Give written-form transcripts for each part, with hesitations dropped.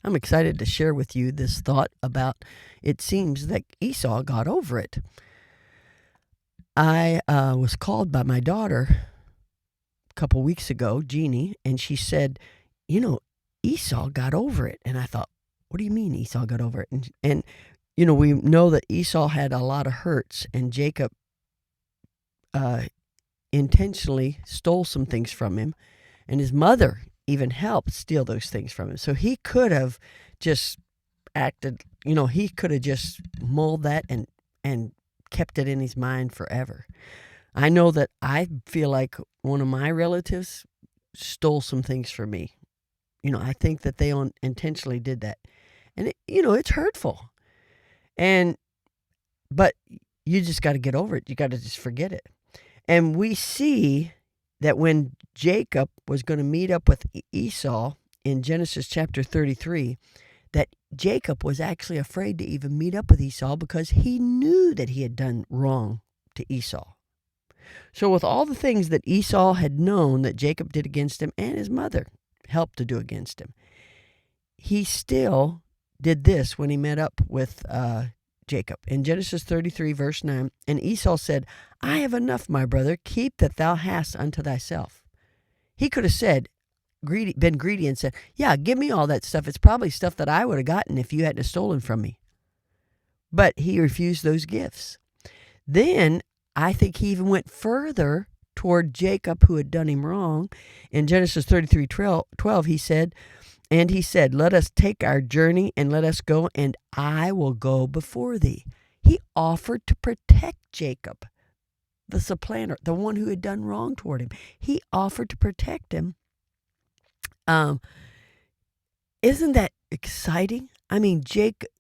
I'm excited to share with you this thought about it seems that Esau got over it. I was called by my daughter a couple weeks ago, Jeannie, and she said, Esau got over it. And I thought, what do you mean Esau got over it? And we know that Esau had a lot of hurts, and Jacob intentionally stole some things from him, and his mother even helped steal those things from him. So he could have just acted, he could have just mulled that and kept it in his mind forever. I know that I feel like one of my relatives stole some things from me. I think that they intentionally did that. And, it's hurtful. But you just got to get over it. You got to just forget it. And we see that when Jacob was going to meet up with Esau in Genesis chapter 33, that Jacob was actually afraid to even meet up with Esau because he knew that he had done wrong to Esau. So with all the things that Esau had known that Jacob did against him and his mother helped to do against him, he still did this when he met up with Jacob. In Genesis 33, verse 9, and Esau said, I have enough, my brother. Keep that thou hast unto thyself. He could have said, been greedy and said, yeah, give me all that stuff. It's probably stuff that I would have gotten if you hadn't stolen from me. But he refused those gifts. Then I think he even went further toward Jacob, who had done him wrong. In Genesis 33:12, he said, let us take our journey and let us go, and I will go before thee. He offered to protect Jacob, the supplanter, the one who had done wrong toward him. He offered to protect him. Isn't that exciting? I mean,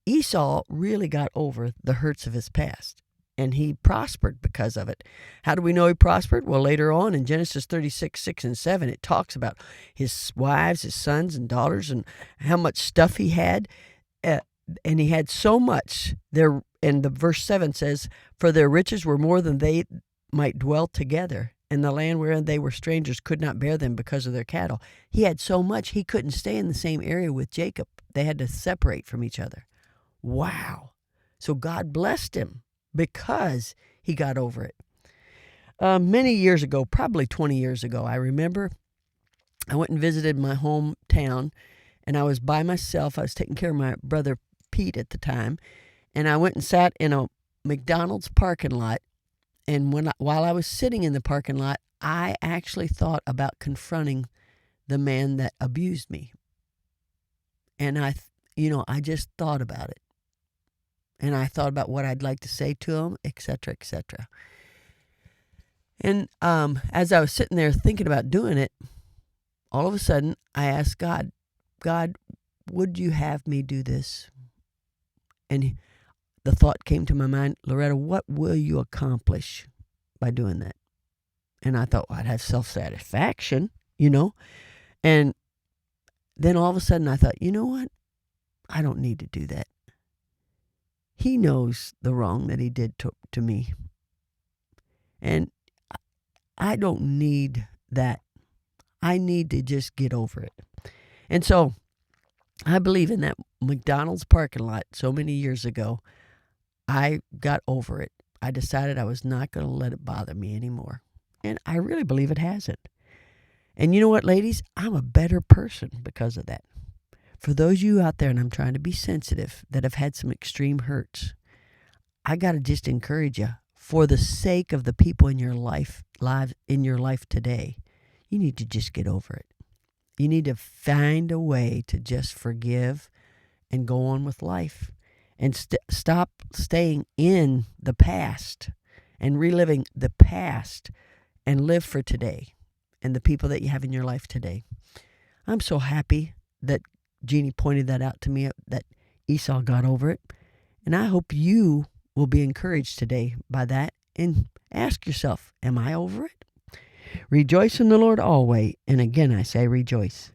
Esau really got over the hurts of his past, and he prospered because of it. How do we know he prospered? Well, later on in Genesis 36, 6 and 7, it talks about his wives, his sons and daughters, and how much stuff he had. And he had so much there. And the verse 7 says, for their riches were more than they might dwell together, and the land wherein they were strangers could not bear them because of their cattle. He had so much he couldn't stay in the same area with Jacob. They had to separate from each other. Wow. So God blessed him because he got over it. Many years ago, probably 20 years ago, I remember I went and visited my hometown, and I was by myself. I was taking care of my brother Pete at the time, and I went and sat in a McDonald's parking lot. And while I was sitting in the parking lot, I actually thought about confronting the man that abused me. And I just thought about it. And I thought about what I'd like to say to him, etc., etc. And as I was sitting there thinking about doing it, all of a sudden I asked God, would you have me do this? And the thought came to my mind, Loretta, what will you accomplish by doing that? And I thought, well, I'd have self-satisfaction, And then all of a sudden I thought, you know what? I don't need to do that. He knows the wrong that he did to me. And I don't need that. I need to just get over it. And so I believe in that McDonald's parking lot so many years ago, I got over it. I decided I was not going to let it bother me anymore. And I really believe it hasn't. And you know what, ladies? I'm a better person because of that. For those of you out there, and I'm trying to be sensitive, that have had some extreme hurts, I got to just encourage you, for the sake of the people in your life today, you need to just get over it. You need to find a way to just forgive and go on with life. And stop staying in the past and reliving the past, and live for today and the people that you have in your life today. I'm so happy that Jeannie pointed that out to me, that Esau got over it. And I hope you will be encouraged today by that and ask yourself, am I over it? Rejoice in the Lord always. And again, I say rejoice.